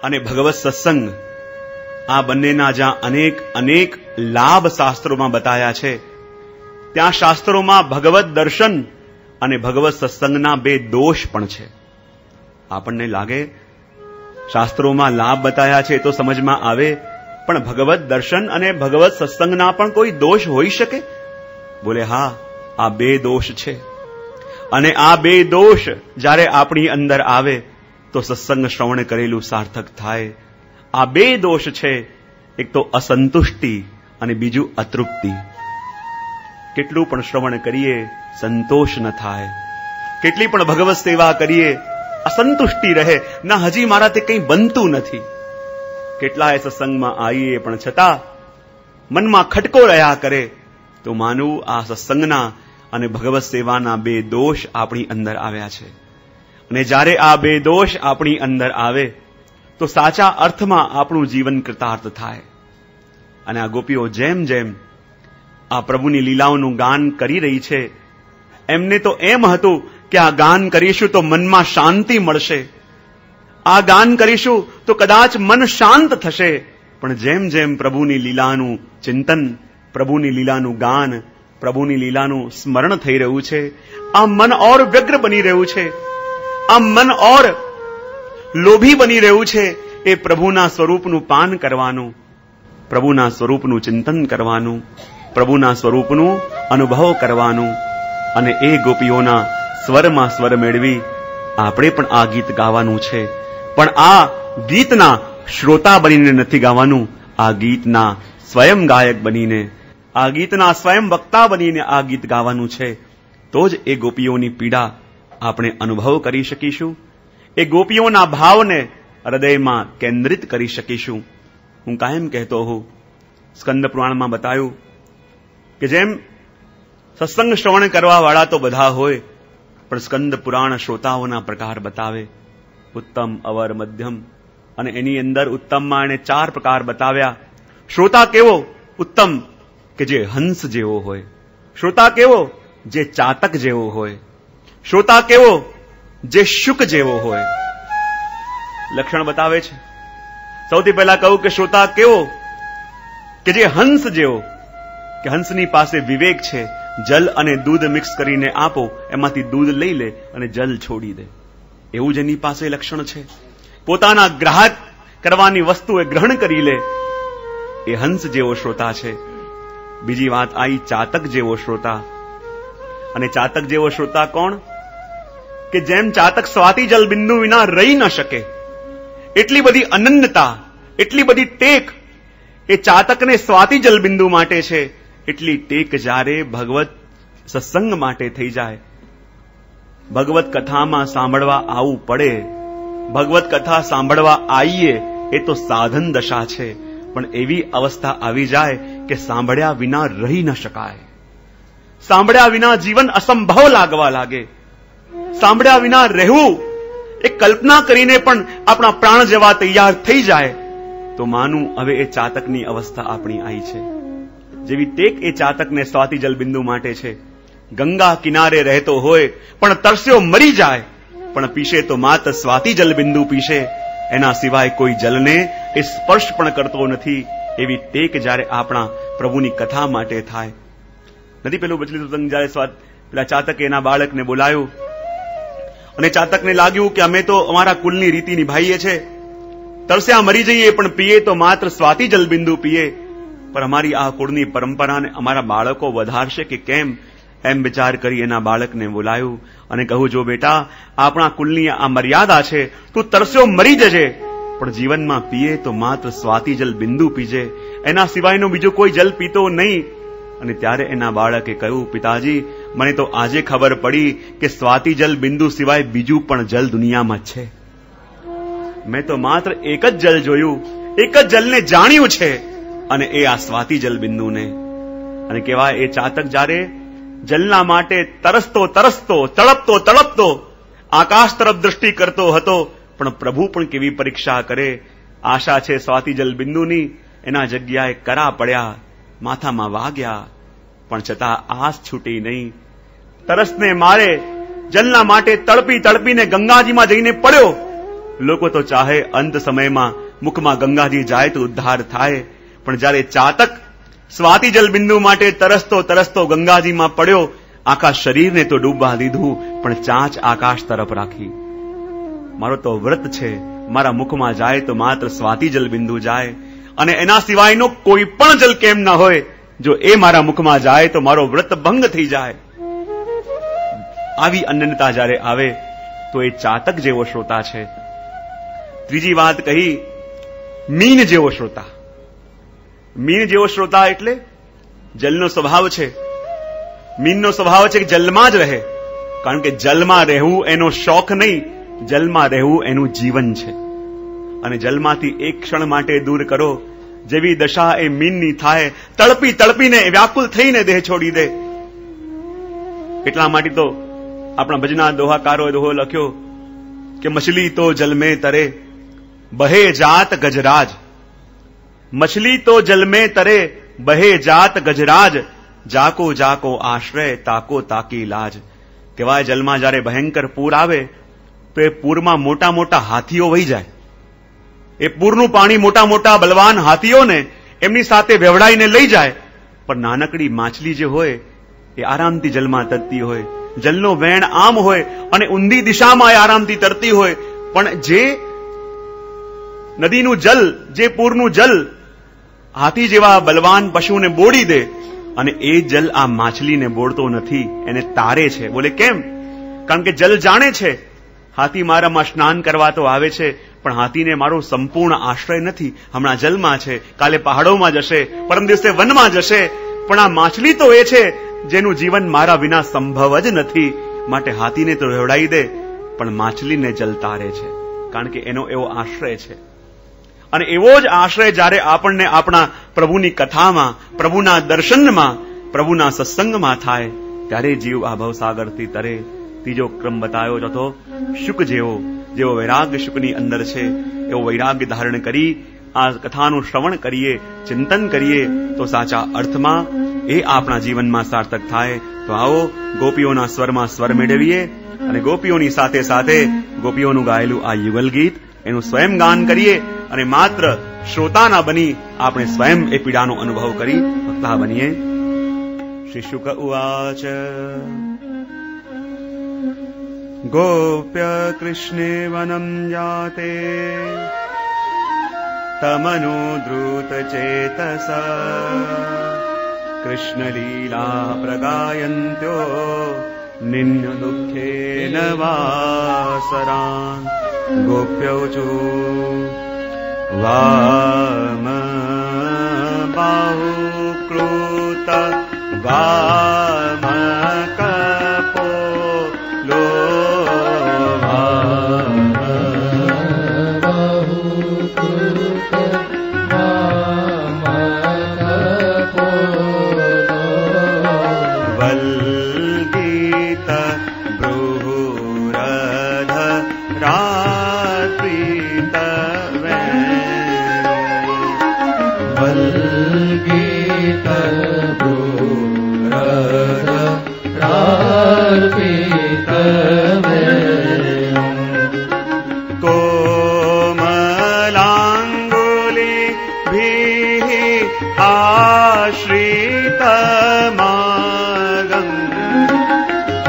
અને ભગવત સત્સંગ, આ બંનેના જ્યાં અનેક અનેક લાભ શાસ્ત્રોમાં બતાયા છે, ત્યાં શાસ્ત્રોમાં ભગવત દર્શન અને ભગવત સત્સંગના બે દોષ પણ છે. આપણને લાગે શાસ્ત્રોમાં લાભ બતાયા છે તો સમજમાં આવે, પણ ભગવત દર્શન અને ભગવત સત્સંગના પણ કોઈ દોષ હોઈ શકે? બોલે હા, આ બે દોષ છે. અને આ બે દોષ જ્યારે આપણી અંદર આવે તો સત્સંગ શ્રવણ કરેલું સાર્થક થાય. આ બે દોષ છે, એક તો અસંતુષ્ટિ અને બીજું અતૃપ્તિ. કેટલું પણ શ્રવણ કરીએ સંતોષ ન થાય, કેટલી પણ ભગવત સેવા કરીએ અસંતુષ્ટિ રહે, ના હજી મારાથી કંઈ બનતું નથી. કેટલાય સત્સંગમાં આવીએ પણ છતાં મનમાં ખટકો રહ્યા કરે, તો માનવું આ સત્સંગના અને ભગવત સેવાના બે દોષ આપણી અંદર આવ્યા છે. અને જ્યારે આ બે દોષ આપણી અંદર આવે તો સાચા અર્થમાં આપણું જીવન કૃતાર્થ થાય. અને આ ગોપીઓ જેમ જેમ આ પ્રભુની લીલાઓનું ગાન કરી રહી છે, એમને તો એમ હતું કે આ ગાન કરીશું તો મનમાં શાંતિ મળશે, આ ગાન કરીશું તો કદાચ મન શાંત થશે. પણ જેમ જેમ પ્રભુની લીલાનું ચિંતન, પ્રભુની લીલાનું ગાન, પ્રભુની લીલાનું સ્મરણ થઈ રહ્યું છે, આ મન ઓર વ્યગ્ર બની રહ્યું છે, આ મન ઓર લોભી બની રહ્યું છે. એ પ્રભુના સ્વરૂપનું પાન કરવાનું, પ્રભુના સ્વરૂપનું ચિંતન કરવાનું, પ્રભુના સ્વરૂપનું અનુભવ કરવાનું. અને એ ગોપીઓના સ્વરમાં સ્વર મેળવી આપણે પણ આ ગીત ગાવાનું છે. પણ આ ગીતના શ્રોતા બનીને નથી ગાવાનું, આ ગીતના સ્વયં ગાયક બનીને, આ ગીતના સ્વયં વક્તા બનીને આ ગીત ગાવાનું છે. તો જ એ ગોપીઓની પીડા આપણે અનુભવ કરી શકીશું, એ ગોપીઓના ભાવને હૃદયમાં કેન્દ્રિત કરી શકીશું. હું કાયમ કહેતો હોઉં, સ્કંદ પુરાણમાં બતાવ્યું કે જેમ સત્સંગ શ્રવણ કરવા વાળા તો બધા હોય, પણ સ્કંદ પુરાણ શ્રોતાઓના પ્રકાર બતાવે, ઉત્તમ, અવર, મધ્યમ. અને એની અંદર ઉત્તમમાં એને 4 પ્રકાર બતાવ્યા. શ્રોતા કેવો? ઉત્તમ, કે જે હંસ જેવો હોય. શ્રોતા કેવો? જે ચાતક જેવો હોય. શ્રોતા કેવો? જે શુક જેવો હોય. લક્ષણ બતાવે છે. સૌથી પહેલા કહું કે શ્રોતા કેવો? કે જે હંસ જેવો, કે હંસની પાસે વિવેક છે. જલ અને દૂધ મિક્સ કરીને આપો, એમાંથી દૂધ લઈ લે અને જલ છોડી દે, એવું જ એની પાસે લક્ષણ છે. પોતાના ગ્રાહક કરવાની વસ્તુ એ ગ્રહણ કરી લે, એ હંસ જેવો શ્રોતા છે. બીજી વાત આવી ચાતક જેવો શ્રોતા. અને ચાતક જેવો શ્રોતા કોણ? કે જેમ ચાતક સ્વાતિ જલ બિંદુ વિના રહી ન શકે, એટલી બધી અનન્યતા, એટલી બધી ટેક એ ચાતકને સ્વાતિ જલ બિંદુ માટે છે. એટલી ટેક જ્યારે ભગવત સત્સંગ માટે થઈ જાય, ભગવત કથામાં સાંભળવા આવવું પડે, ભગવત કથા સાંભળવા આવીએ, એ તો સાધન દશા છે. પણ એવી અવસ્થા આવી જાય કે સાંભળ્યા વિના રહી ન શકાય, સાંભળ્યા વિના જીવન અસંભવ લાગવા લાગે, સાંભળ્યા વિના રહેવું એ કલ્પના કરીને પણ આપણા પ્રાણ જવા તૈયાર થઈ જાય, તો માનું હવે એ ચાતકની અવસ્થા આપણી આવી છે. જેવી ટેક એ ચાતકને સ્વાતિ જલ બિંદુ માટે છે. ગંગા કિનારે રહેતો હોય પણ તરસ્યો મરી જાય, પણ પીશે તો માત્ર સ્વાતિ જલ બિંદુ પીશે, એના સિવાય કોઈ જલને એ સ્પર્શ પણ કરતો નથી. એવી ટેક જ્યારે આપણા પ્રભુની કથા માટે થાય. નથી પેલું બચલી સત્સંગ જ્યારે પેલા ચાતકે એના બાળકને બોલાયું અને ચાતકને લાગ્યું કે અમે તો અમારા કુલની રીતિ નિભાઈએ છે, તરસ્યા મરી જઈએ પણ પીએ તો માત્ર સ્વાતિ જલ બિંદુ પીએ, પણ અમારી આ કુળની પરંપરાને અમારા બાળકો વધારશે કે કેમ? એમ વિચાર કરી એના બાળકને બોલાયું અને કહું, જો બેટા, આપણા કુલની આ મર્યાદા છે, તું તરસ્યો મરી જજે, પણ જીવનમાં પીએ તો માત્ર સ્વાતિ જલ બિંદુ પીજે, એના સિવાયનો બીજો કોઈ જલ પીતો નહીં. અને ત્યારે એના બાળકે કહ્યું, પિતાજી, મને તો આજે ખબર પડી કે સ્વાતિ જલ બિંદુ સિવાય બીજું પણ જલ દુનિયામાં છે. મેં તો માત્ર એક જ જલ જોયું, એક જ જલને જાણ્યું છે, અને એ આ સ્વાતિ જલ બિંદુને. અને કહેવાય એ ચાતક જ્યારે જલના માટે તરસતો તરસતો, તળપતો તળપતો આકાશ તરફ દ્રષ્ટિ કરતો હતો, પણ પ્રભુ પણ કેવી પરીક્ષા કરે. આશા છે સ્વાતિ જલ બિંદુની, એના જગ્યાએ કરા પડ્યા, માથામાં વાગ્યા, પણ છતાં આસ છૂટી નહીં. તરસને મારે જલના માટે તડપી તડપીને ગંગાજીમાં જઈને પડ્યો, લોકો તો ચાહે અંત સમયમાં મુખમાં ગંગાજી જાય તો ઉદ્ધાર થાય, પણ જ્યારે ચાતક સ્વાતિ જલ બિંદુ માટે તરસતો તરસતો ગંગાજીમાં પડ્યો, આખા શરીરને તો ડૂબવા દીધું, પણ ચાંચ આકાશ તરફ રાખી. મારો તો વ્રત છે, મારા મુખમાં જાય તો માત્ર સ્વાતિ જલ બિંદુ જાય, અને એના સિવાયનો કોઈ પણ જલ કેમ ન હોય, જો એ મારા મુખમાં જાય તો મારો વ્રત ભંગ થઈ જાય. આવી અનન્યતા જ્યારે આવે તો એ ચાતક જેવો શ્રોતા છે. ત્રીજી વાત કહી, મીન જેવો શ્રોતા. મીન જેવો શ્રોતા એટલે જલનો સ્વભાવ છે. મીનનો સ્વભાવ છે કે જલમાં જ રહે, કારણ કે જલમાં રહેવું એનો શોખ નહીં, જલમાં રહેવું એનું જીવન છે. અને જલમાંથી એક ક્ષણ માટે દૂર કરો, જેવી દશા એ મીનની થાય, તડપી તડપીને વ્યાકુલ થઈને દેહ છોડી દે. એટલા માટે તો આપણા ભજના દોહાકારોએ દોહો લખ્યો કે મછલી તો જલ में તરે બહે જાત ગજરાજ. મછલી તો જલ में તરે બહે જાત ગજરાજ, જાકો જાકો આશ્રય તાકો તાકી લાજ. કહેવાય જલમાં જ્યારે ભયંકર પૂર આવે તો એ પૂરમાં મોટા મોટા હાથીઓ વહી જાય. એ પૂરનું પાણી મોટા મોટા બલવાન હાથીઓને એમની સાથે વેવડાઈને લઈ જાય, પણ નાનકડી માછલી જે હોય એ આરામથી જલમાં તરતી હોય. જલનો વેણ આમ હોય અને ઊંધી દિશામાં એ આરામથી તરતી હોય, પણ જે નદીનું જલ, જે પૂરનું જલ હાથી જેવા બલવાન પશુને બોડી દે, અને એ જલ આ માછલીને બોડતો નથી, એને તારે છે. બોલે કેમ? કારણ કે જલ જાણે છે હાથી મારામાં સ્નાન કરવા તો આવે છે, પણ હાથીને મારો સંપૂર્ણ આશ્રય નથી. હમણાં જલમાં છે, કાલે પહાડોમાં જશે, પરમ દિવસે વનમાં જશે, પણ આ માછલી તો એ છે જેનું જીવન મારા વિના સંભવ જ નથી. માટે હાથીને તો રેવડાવી દે, પણ માછલીને જલ તારે છે, કારણ કે એનો એવો આશ્રય છે. અને એવો જ આશ્રય જ્યારે આપણને આપણા પ્રભુની કથામાં, પ્રભુના દર્શનમાં, પ્રભુના સત્સંગમાં થાય, ત્યારે જીવ આ ભવસાગરથી તરે. ત્રીજો ક્રમ બતાવ્યો ચોથો, શુક જેવો વૈરાગ્ય શુકની અંદર છે, એવો વૈરાગ્ય ધારણ કરી આ કથાનું શ્રવણ કરીએ, ચિંતન કરીએ, તો સાચા અર્થમાં એ આપણા જીવનમાં સાર્થક થાય. તો આવો ગોપીઓના સ્વરમાં સ્વર મેળવીએ, અને ગોપીઓની સાથે સાથે ગોપીઓનું ગાયેલું આ યુગલ ગીત એનું સ્વયં ગાન કરીએ, અને માત્ર શ્રોતાના બની આપણે સ્વયં એ પીડાનો અનુભવ કરી ભક્તા બનીએ. શ્રી શુક ઉવાચ ગોપ્ય કૃષ્ણે વનમ જાતે તમનો દ્રુત ચેતસ કૃષ્ણ લીલા પ્રગાયન્ત્યો નિન્ય દુઃખેન વાસરાન. ગોપ્યૌચુ વામ બાહુકૃત વામ કપો લો વલ્ગીત ભ્રુરધ રાત્રિત વલ્ગીત ભ્રુરધ રાત્રિત કોમલાંગુલી ભી આશ્રિત માર્ગમ.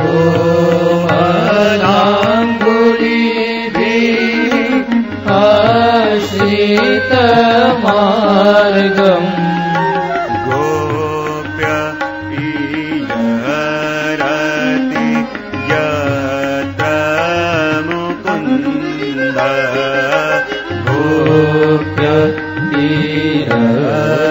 કોમલાંગુલી ભી આશ્રિત માર્ગમ. ગોપ્ય ઈયરતિ યત્ર મુકુંદ. ગોપ્ય ઈયરતિ